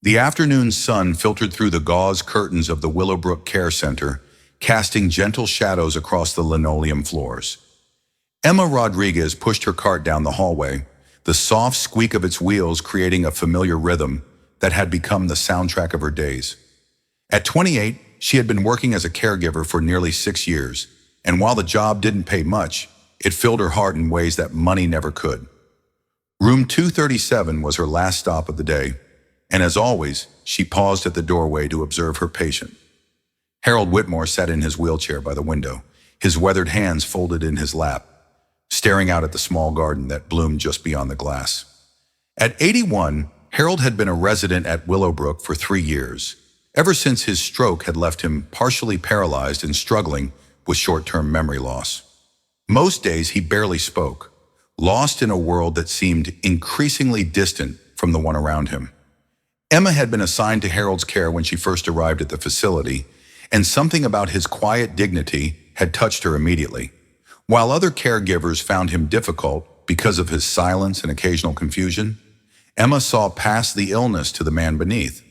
The afternoon sun filtered through the gauze curtains of the Willowbrook Care Center, casting gentle shadows across the linoleum floors. Emma Rodriguez pushed her cart down the hallway, the soft squeak of its wheels creating a familiar rhythm that had become the soundtrack of her days. At 28, she had been working as a caregiver for nearly 6 years, and while the job didn't pay much, it filled her heart in ways that money never could. Room 237 was her last stop of the day, and as always, she paused at the doorway to observe her patient. Harold Whitmore sat in his wheelchair by the window, his weathered hands folded in his lap, staring out at the small garden that bloomed just beyond the glass. At 81, Harold had been a resident at Willowbrook for 3 years, ever since his stroke had left him partially paralyzed and struggling with short-term memory loss. Most days he barely spoke, lost in a world that seemed increasingly distant from the one around him. Emma had been assigned to Harold's care when she first arrived at the facility, and something about his quiet dignity had touched her immediately. While other caregivers found him difficult because of his silence and occasional confusion, Emma saw past the illness to the man beneath.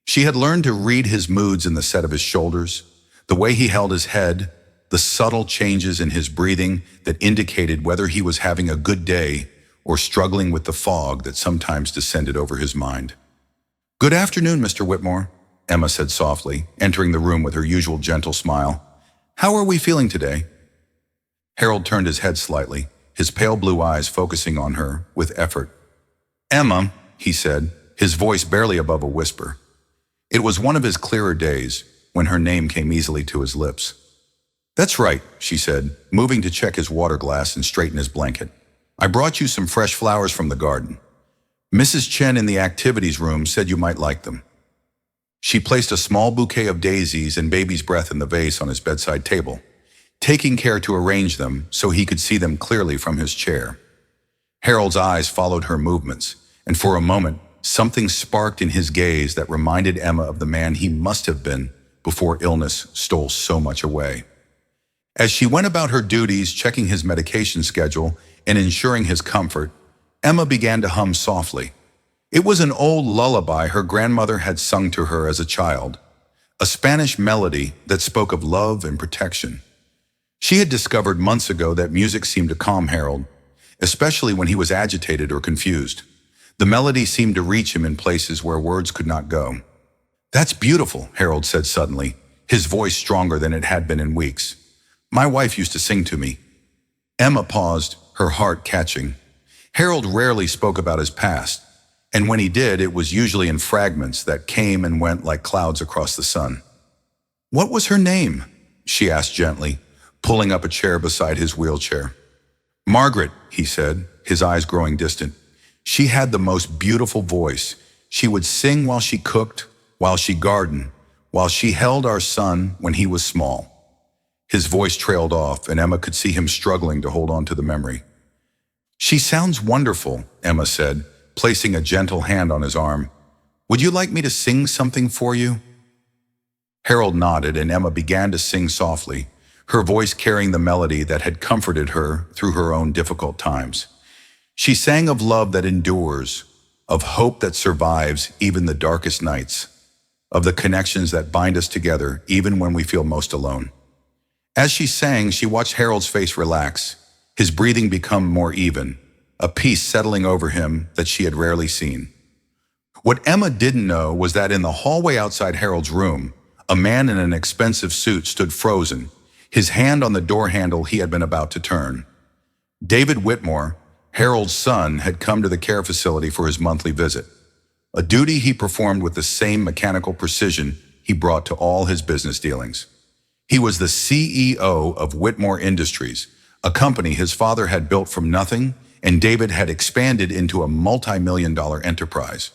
She had learned to read his moods in the set of his shoulders, the way he held his head, the subtle changes in his breathing that indicated whether he was having a good day or struggling with the fog that sometimes descended over his mind. "Good afternoon, Mr. Whitmore," Emma said softly, entering the room with her usual gentle smile. "How are we feeling today?" Harold turned his head slightly, his pale blue eyes focusing on her with effort. "Emma," he said, his voice barely above a whisper. It was one of his clearer days when her name came easily to his lips. "That's right," she said, moving to check his water glass and straighten his blanket. "I brought you some fresh flowers from the garden. Mrs. Chen in the activities room said you might like them." She placed a small bouquet of daisies and baby's breath in the vase on his bedside table, taking care to arrange them so he could see them clearly from his chair. Harold's eyes followed her movements, and for a moment, something sparked in his gaze that reminded Emma of the man he must have been before illness stole so much away. As she went about her duties, checking his medication schedule and ensuring his comfort, Emma began to hum softly. It was an old lullaby her grandmother had sung to her as a child, a Spanish melody that spoke of love and protection. She had discovered months ago that music seemed to calm Harold, especially when he was agitated or confused. The melody seemed to reach him in places where words could not go. "That's beautiful," Harold said suddenly, his voice stronger than it had been in weeks. "My wife used to sing to me." Emma paused, her heart catching. Harold rarely spoke about his past, and when he did, it was usually in fragments that came and went like clouds across the sun. "What was her name?" she asked gently, pulling up a chair beside his wheelchair. "Margaret," he said, his eyes growing distant. "She had the most beautiful voice. She would sing while she cooked, while she gardened, while she held our son when he was small." His voice trailed off, and Emma could see him struggling to hold on to the memory. "She sounds wonderful," Emma said, placing a gentle hand on his arm. "Would you like me to sing something for you?" Harold nodded, and Emma began to sing softly, her voice carrying the melody that had comforted her through her own difficult times. She sang of love that endures, of hope that survives even the darkest nights, of the connections that bind us together even when we feel most alone. As she sang, she watched Harold's face relax, his breathing become more even, a peace settling over him that she had rarely seen. What Emma didn't know was that in the hallway outside Harold's room, a man in an expensive suit stood frozen, his hand on the door handle he had been about to turn. David Whitmore, Harold's son, had come to the care facility for his monthly visit, a duty he performed with the same mechanical precision he brought to all his business dealings. He was the CEO of Whitmore Industries, a company his father had built from nothing, and David had expanded into a multi-million-dollar enterprise.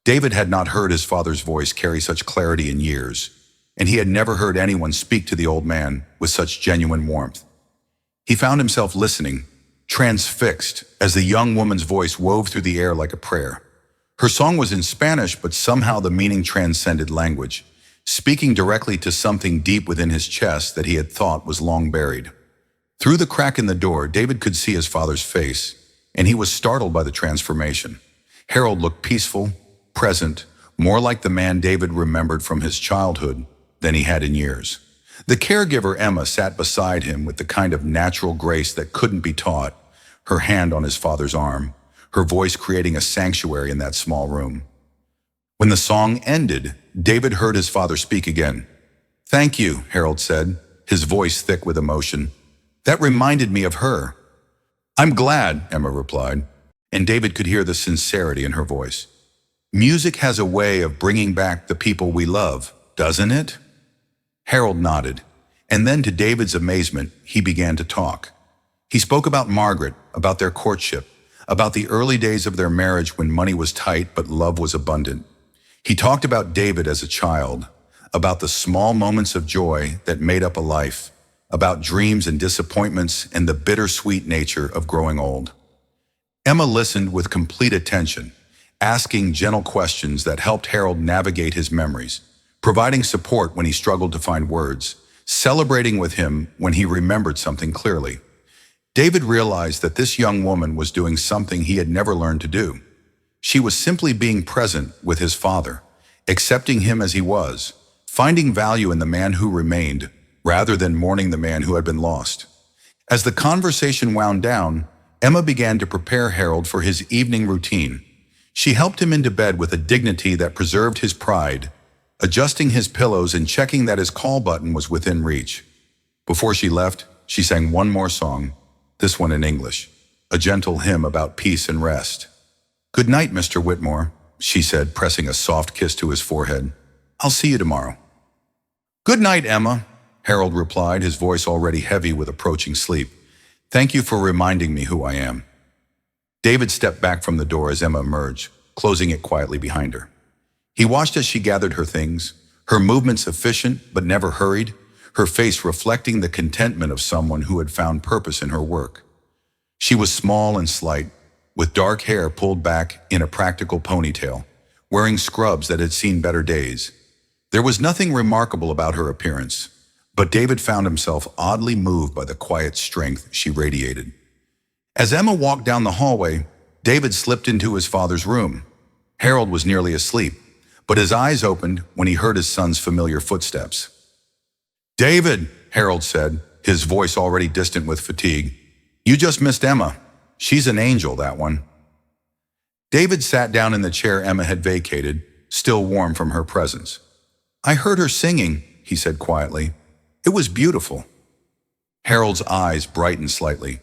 David had not heard his father's voice carry such clarity in years, and he had never heard anyone speak to the old man with such genuine warmth. He found himself listening, transfixed, as the young woman's voice wove through the air like a prayer. Her song was in Spanish, but somehow the meaning transcended language, speaking directly to something deep within his chest that he had thought was long buried. Through the crack in the door, David could see his father's face, and he was startled by the transformation. Harold looked peaceful, present, more like the man David remembered from his childhood than he had in years. The caregiver Emma sat beside him with the kind of natural grace that couldn't be taught, her hand on his father's arm, her voice creating a sanctuary in that small room. When the song ended, David heard his father speak again. "Thank you," Harold said, his voice thick with emotion. "That reminded me of her." "I'm glad," Emma replied, and David could hear the sincerity in her voice. "Music has a way of bringing back the people we love, doesn't it?" Harold nodded, and then to David's amazement, he began to talk. He spoke about Margaret, about their courtship, about the early days of their marriage when money was tight but love was abundant. He talked about David as a child, about the small moments of joy that made up a life, about dreams and disappointments and the bittersweet nature of growing old. Emma listened with complete attention, asking gentle questions that helped Harold navigate his memories, providing support when he struggled to find words, celebrating with him when he remembered something clearly. David realized that this young woman was doing something he had never learned to do. She was simply being present with his father, accepting him as he was, finding value in the man who remained, rather than mourning the man who had been lost. As the conversation wound down, Emma began to prepare Harold for his evening routine. She helped him into bed with a dignity that preserved his pride, adjusting his pillows and checking that his call button was within reach. Before she left, she sang one more song, this one in English, a gentle hymn about peace and rest. "Good night, Mr. Whitmore," she said, pressing a soft kiss to his forehead. "I'll see you tomorrow." "Good night, Emma," Harold replied, his voice already heavy with approaching sleep. "Thank you for reminding me who I am." David stepped back from the door as Emma emerged, closing it quietly behind her. He watched as she gathered her things, her movements efficient but never hurried, her face reflecting the contentment of someone who had found purpose in her work. She was small and slight, with dark hair pulled back in a practical ponytail, wearing scrubs that had seen better days. There was nothing remarkable about her appearance, but David found himself oddly moved by the quiet strength she radiated. As Emma walked down the hallway, David slipped into his father's room. Harold was nearly asleep, but his eyes opened when he heard his son's familiar footsteps. "David," Harold said, his voice already distant with fatigue, "you just missed Emma. She's an angel, that one." David sat down in the chair Emma had vacated, still warm from her presence. "I heard her singing," he said quietly. "It was beautiful." Harold's eyes brightened slightly.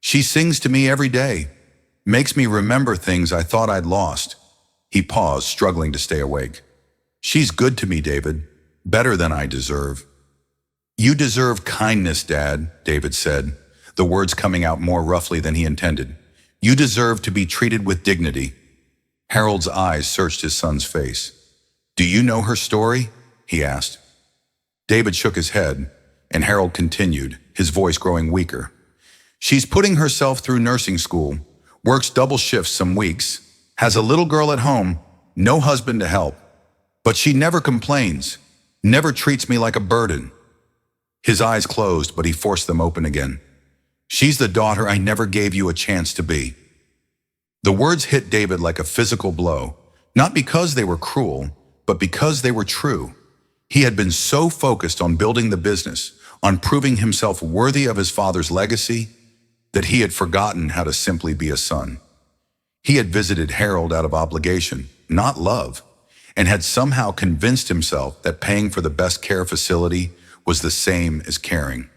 "She sings to me every day, makes me remember things I thought I'd lost." He paused, struggling to stay awake. "She's good to me, David, better than I deserve." "You deserve kindness, Dad," David said, the words coming out more roughly than he intended. "You deserve to be treated with dignity." Harold's eyes searched his son's face. "Do you know her story?" he asked. David shook his head, and Harold continued, his voice growing weaker. "She's putting herself through nursing school, works double shifts some weeks, has a little girl at home, no husband to help. But she never complains, never treats me like a burden." His eyes closed, but he forced them open again. "She's the daughter I never gave you a chance to be." The words hit David like a physical blow, not because they were cruel, but because they were true. He had been so focused on building the business, on proving himself worthy of his father's legacy, that he had forgotten how to simply be a son. He had visited Harold out of obligation, not love, and had somehow convinced himself that paying for the best care facility was the same as caring.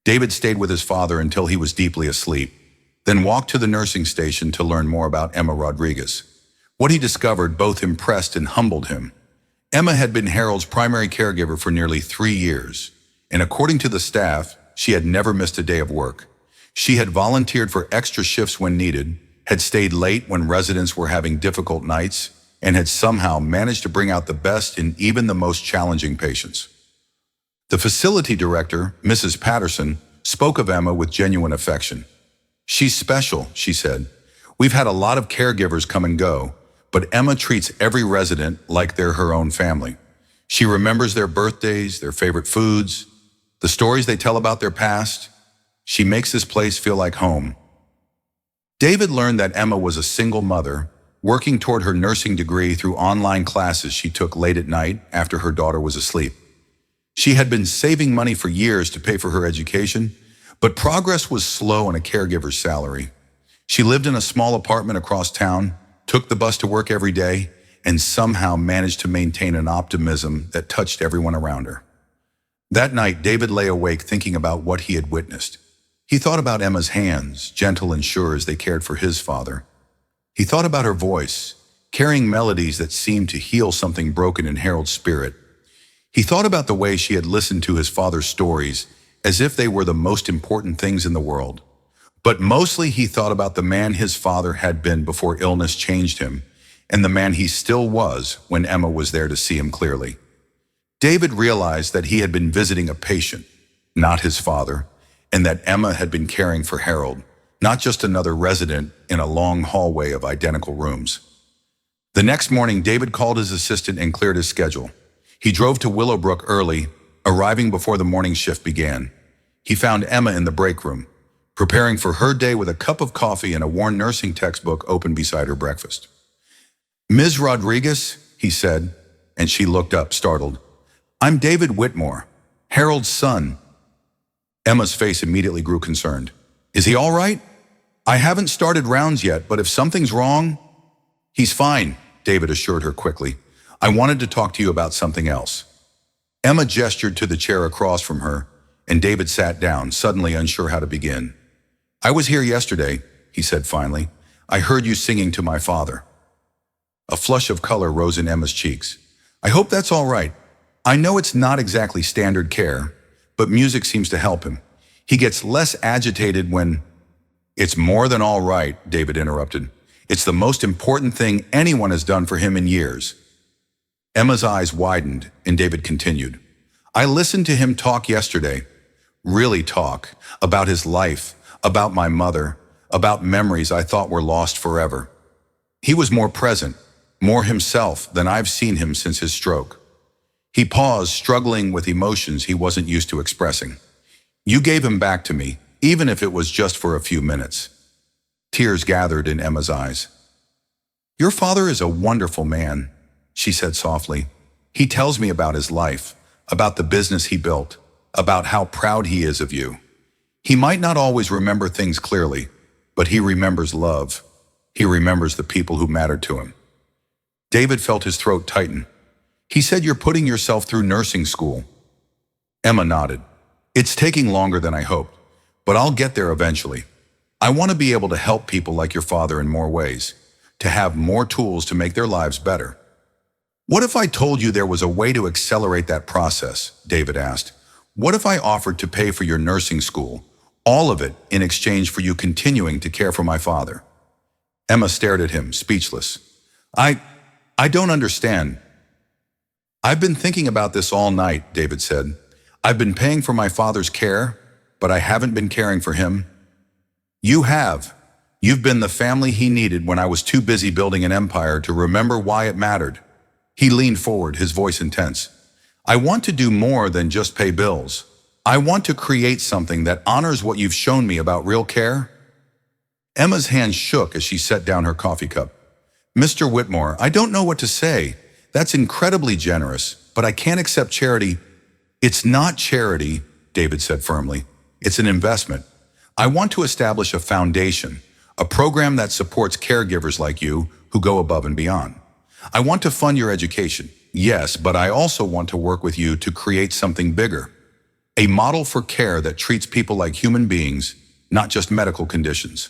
David stayed with his father until he was deeply asleep, then walked to the nursing station to learn more about Emma Rodriguez. What he discovered both impressed and humbled him. Emma had been Harold's primary caregiver for nearly 3 years, and according to the staff, she had never missed a day of work. She had volunteered for extra shifts when needed, had stayed late when residents were having difficult nights, and had somehow managed to bring out the best in even the most challenging patients. The facility director, Mrs. Patterson, spoke of Emma with genuine affection. "She's special," she said. "We've had a lot of caregivers come and go, but Emma treats every resident like they're her own family. She remembers their birthdays, their favorite foods, the stories they tell about their past. She makes this place feel like home." David learned that Emma was a single mother, working toward her nursing degree through online classes she took late at night after her daughter was asleep. She had been saving money for years to pay for her education, but progress was slow on a caregiver's salary. She lived in a small apartment across town, took the bus to work every day, and somehow managed to maintain an optimism that touched everyone around her. That night, David lay awake thinking about what he had witnessed. He thought about Emma's hands, gentle and sure as they cared for his father. He thought about her voice, carrying melodies that seemed to heal something broken in Harold's spirit. He thought about the way she had listened to his father's stories as if they were the most important things in the world. But mostly he thought about the man his father had been before illness changed him, and the man he still was when Emma was there to see him clearly. David realized that he had been visiting a patient, not his father, and that Emma had been caring for Harold, not just another resident in a long hallway of identical rooms. The next morning, David called his assistant and cleared his schedule. He drove to Willowbrook early, arriving before the morning shift began. He found Emma in the break room, preparing for her day with a cup of coffee and a worn nursing textbook open beside her breakfast. "Ms. Rodriguez," he said, and she looked up, startled. "I'm David Whitmore, Harold's son." Emma's face immediately grew concerned. "Is he all right? I haven't started rounds yet, but if something's wrong—" "He's fine," David assured her quickly. "I wanted to talk to you about something else." Emma gestured to the chair across from her, and David sat down, suddenly unsure how to begin. "I was here yesterday," he said finally. "I heard you singing to my father." A flush of color rose in Emma's cheeks. "I hope that's all right. I know it's not exactly standard care, but music seems to help him. He gets less agitated when—" "It's more than all right," David interrupted. "It's the most important thing anyone has done for him in years." Emma's eyes widened, and David continued. "I listened to him talk yesterday. Really talk. About his life, about my mother, about memories I thought were lost forever. He was more present, more himself than I've seen him since his stroke." He paused, struggling with emotions he wasn't used to expressing. "You gave him back to me, even if it was just for a few minutes." Tears gathered in Emma's eyes. "Your father is a wonderful man," she said softly. "He tells me about his life, about the business he built, about how proud he is of you. He might not always remember things clearly, but he remembers love. He remembers the people who mattered to him." David felt his throat tighten. "He said you're putting yourself through nursing school." Emma nodded. "It's taking longer than I hoped, but I'll get there eventually. I want to be able to help people like your father in more ways, to have more tools to make their lives better." "What if I told you there was a way to accelerate that process?" David asked. "What if I offered to pay for your nursing school, all of it in exchange for you continuing to care for my father?" Emma stared at him, speechless. I don't understand." "I've been thinking about this all night," David said. "I've been paying for my father's care, but I haven't been caring for him." "You have. You've been the family he needed when I was too busy building an empire to remember why it mattered." He leaned forward, his voice intense. "I want to do more than just pay bills. I want to create something that honors what you've shown me about real care." Emma's hand shook as she set down her coffee cup. "Mr. Whitmore, I don't know what to say. That's incredibly generous, but I can't accept charity." "It's not charity," David said firmly. "It's an investment. I want to establish a foundation, a program that supports caregivers like you who go above and beyond. I want to fund your education, yes, but I also want to work with you to create something bigger. A model for care that treats people like human beings, not just medical conditions."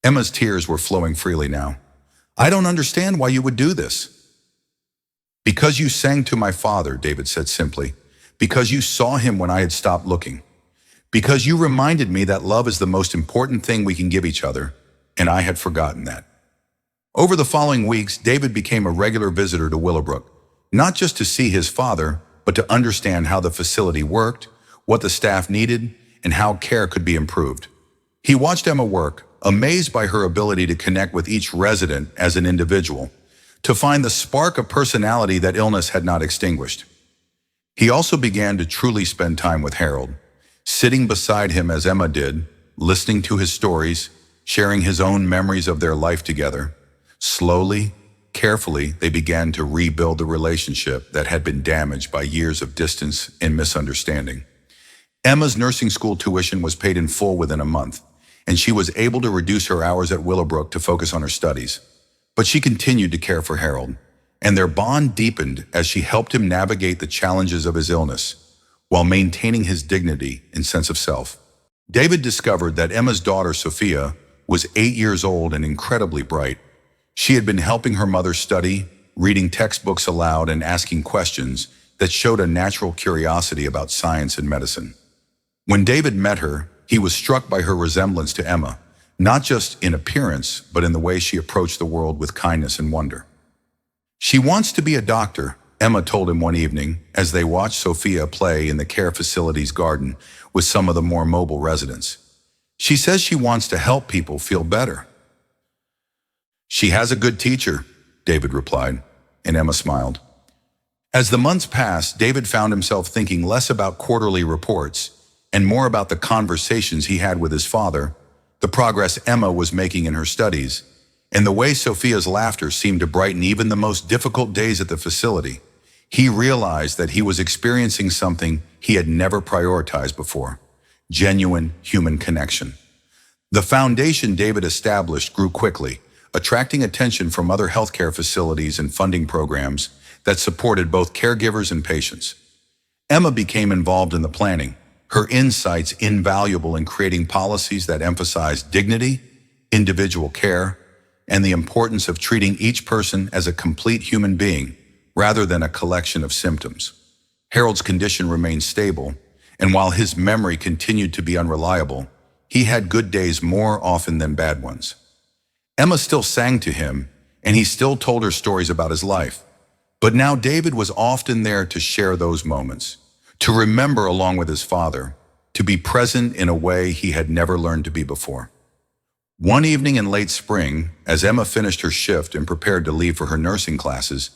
Emma's tears were flowing freely now. "I don't understand why you would do this." "Because you sang to my father," David said simply. "Because you saw him when I had stopped looking. Because you reminded me that love is the most important thing we can give each other, and I had forgotten that." Over the following weeks, David became a regular visitor to Willowbrook, not just to see his father, but to understand how the facility worked, what the staff needed, and how care could be improved. He watched Emma work, amazed by her ability to connect with each resident as an individual, to find the spark of personality that illness had not extinguished. He also began to truly spend time with Harold, sitting beside him as Emma did, listening to his stories, sharing his own memories of their life together. Slowly, carefully, they began to rebuild the relationship that had been damaged by years of distance and misunderstanding. Emma's nursing school tuition was paid in full within a month, and she was able to reduce her hours at Willowbrook to focus on her studies. But she continued to care for Harold, and their bond deepened as she helped him navigate the challenges of his illness, while maintaining his dignity and sense of self. David discovered that Emma's daughter, Sophia, was 8 years old and incredibly bright. She had been helping her mother study, reading textbooks aloud, and asking questions that showed a natural curiosity about science and medicine. When David met her, he was struck by her resemblance to Emma, not just in appearance, but in the way she approached the world with kindness and wonder. "She wants to be a doctor," Emma told him one evening as they watched Sophia play in the care facility's garden with some of the more mobile residents. "She says she wants to help people feel better." "She has a good teacher," David replied, and Emma smiled. As the months passed, David found himself thinking less about quarterly reports and more about the conversations he had with his father, the progress Emma was making in her studies, and the way Sophia's laughter seemed to brighten even the most difficult days at the facility. He realized that he was experiencing something he had never prioritized before: genuine human connection. The foundation David established grew quickly, attracting attention from other healthcare facilities and funding programs that supported both caregivers and patients. Emma became involved in the planning, her insights invaluable in creating policies that emphasized dignity, individual care, and the importance of treating each person as a complete human being rather than a collection of symptoms. Harold's condition remained stable, and while his memory continued to be unreliable, he had good days more often than bad ones. Emma still sang to him, and he still told her stories about his life. But now David was often there to share those moments, to remember along with his father, to be present in a way he had never learned to be before. One evening in late spring, as Emma finished her shift and prepared to leave for her nursing classes,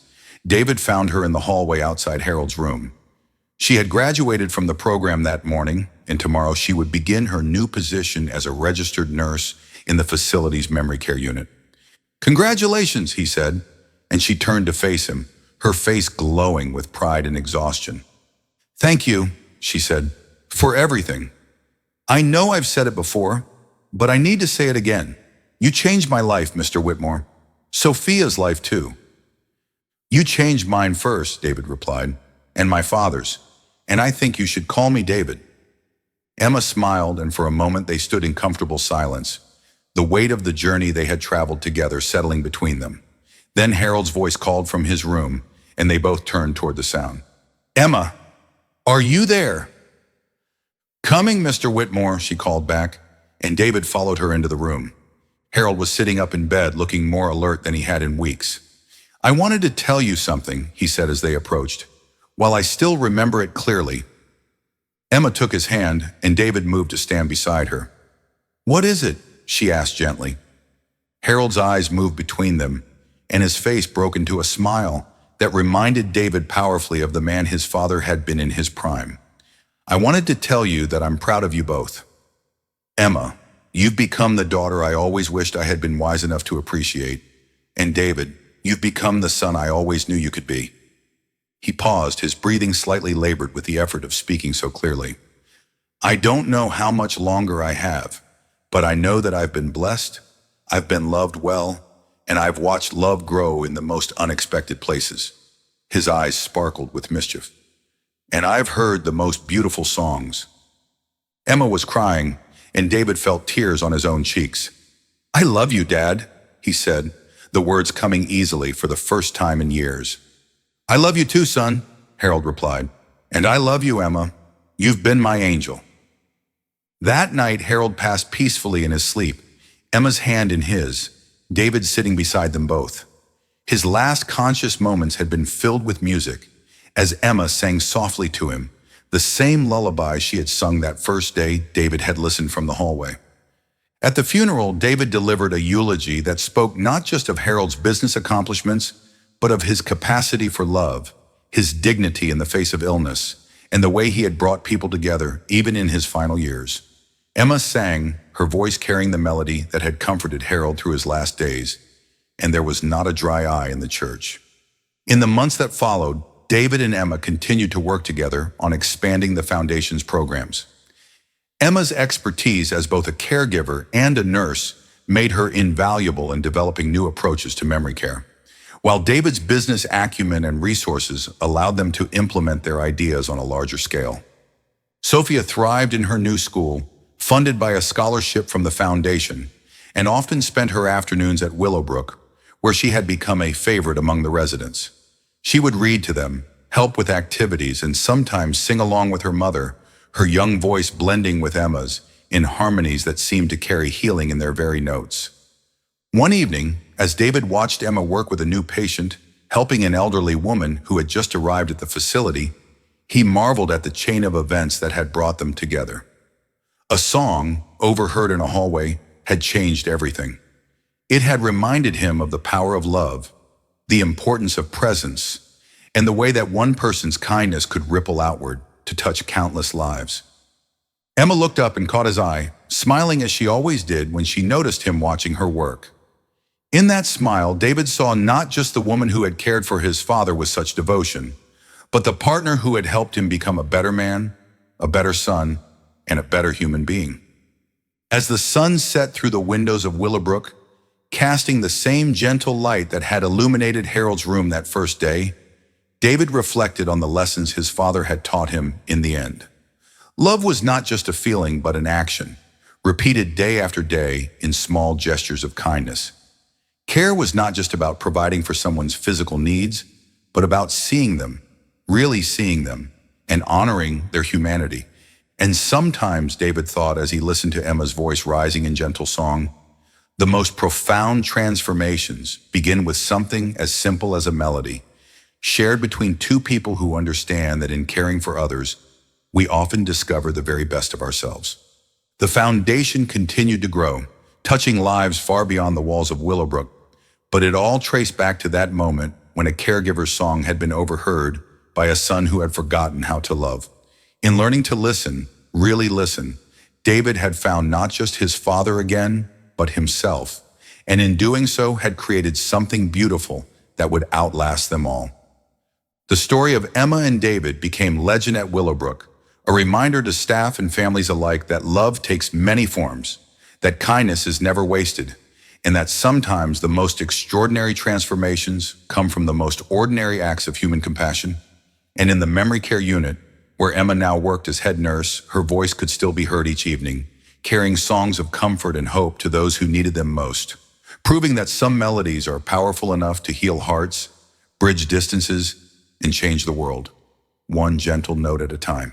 David found her in the hallway outside Harold's room. She had graduated from the program that morning, and tomorrow she would begin her new position as a registered nurse in the facility's memory care unit. "Congratulations," he said, and she turned to face him, her face glowing with pride and exhaustion. "Thank you," she said, "for everything. I know I've said it before, but I need to say it again. You changed my life, Mr. Whitmore. Sophia's life, too." "You changed mine first," David replied, "and my father's, and I think you should call me David." Emma smiled, and for a moment they stood in comfortable silence, the weight of the journey they had traveled together settling between them. Then Harold's voice called from his room, and they both turned toward the sound. "Emma, are you there?" "Coming, Mr. Whitmore," she called back, and David followed her into the room. Harold was sitting up in bed, looking more alert than he had in weeks. "I wanted to tell you something," he said as they approached. "While I still remember it clearly." Emma took his hand, and David moved to stand beside her. "What is it?" she asked gently. Harold's eyes moved between them, and his face broke into a smile that reminded David powerfully of the man his father had been in his prime. "I wanted to tell you that I'm proud of you both. Emma, you've become the daughter I always wished I had been wise enough to appreciate. And David, you've become the son I always knew you could be." He paused, his breathing slightly labored with the effort of speaking so clearly. "I don't know how much longer I have, but I know that I've been blessed, I've been loved well, and I've watched love grow in the most unexpected places." His eyes sparkled with mischief. "And I've heard the most beautiful songs." Emma was crying, and David felt tears on his own cheeks. "I love you, Dad," he said, the words coming easily for the first time in years. "I love you too, son," Harold replied. "And I love you, Emma. You've been my angel." That night, Harold passed peacefully in his sleep, Emma's hand in his, David sitting beside them both. His last conscious moments had been filled with music, as Emma sang softly to him, the same lullaby she had sung that first day David had listened from the hallway. At the funeral, David delivered a eulogy that spoke not just of Harold's business accomplishments, but of his capacity for love, his dignity in the face of illness, and the way he had brought people together, even in his final years. Emma sang, her voice carrying the melody that had comforted Harold through his last days. and there was not a dry eye in the church. In the months that followed, David and Emma continued to work together on expanding the Foundation's programs. Emma's expertise as both a caregiver and a nurse made her invaluable in developing new approaches to memory care, while David's business acumen and resources allowed them to implement their ideas on a larger scale. Sophia thrived in her new school, funded by a scholarship from the Foundation, and often spent her afternoons at Willowbrook, where she had become a favorite among the residents. She would read to them, help with activities, and sometimes sing along with her mother, her young voice blending with Emma's in harmonies that seemed to carry healing in their very notes. One evening, as David watched Emma work with a new patient, helping an elderly woman who had just arrived at the facility, he marveled at the chain of events that had brought them together. A song, overheard in a hallway, had changed everything. It had reminded him of the power of love, the importance of presence, and the way that one person's kindness could ripple outward to touch countless lives. Emma looked up and caught his eye, smiling as she always did when she noticed him watching her work. In that smile, David saw not just the woman who had cared for his father with such devotion, but the partner who had helped him become a better man, a better son, and a better human being. As the sun set through the windows of Willowbrook, casting the same gentle light that had illuminated Harold's room that first day, David reflected on the lessons his father had taught him in the end. Love was not just a feeling but an action, repeated day after day in small gestures of kindness. Care was not just about providing for someone's physical needs, but about seeing them, really seeing them, and honoring their humanity. And sometimes, David thought as he listened to Emma's voice rising in gentle song, the most profound transformations begin with something as simple as a melody, shared between two people who understand that in caring for others, we often discover the very best of ourselves. The Foundation continued to grow, touching lives far beyond the walls of Willowbrook, but it all traced back to that moment when a caregiver's song had been overheard by a son who had forgotten how to love. In learning to listen, really listen, David had found not just his father again, but himself, and in doing so had created something beautiful that would outlast them all. The story of Emma and David became legend at Willowbrook, a reminder to staff and families alike that love takes many forms, that kindness is never wasted, and that sometimes the most extraordinary transformations come from the most ordinary acts of human compassion. And in the memory care unit, where Emma now worked as head nurse, her voice could still be heard each evening, carrying songs of comfort and hope to those who needed them most, proving that some melodies are powerful enough to heal hearts, bridge distances, and change the world, one gentle note at a time.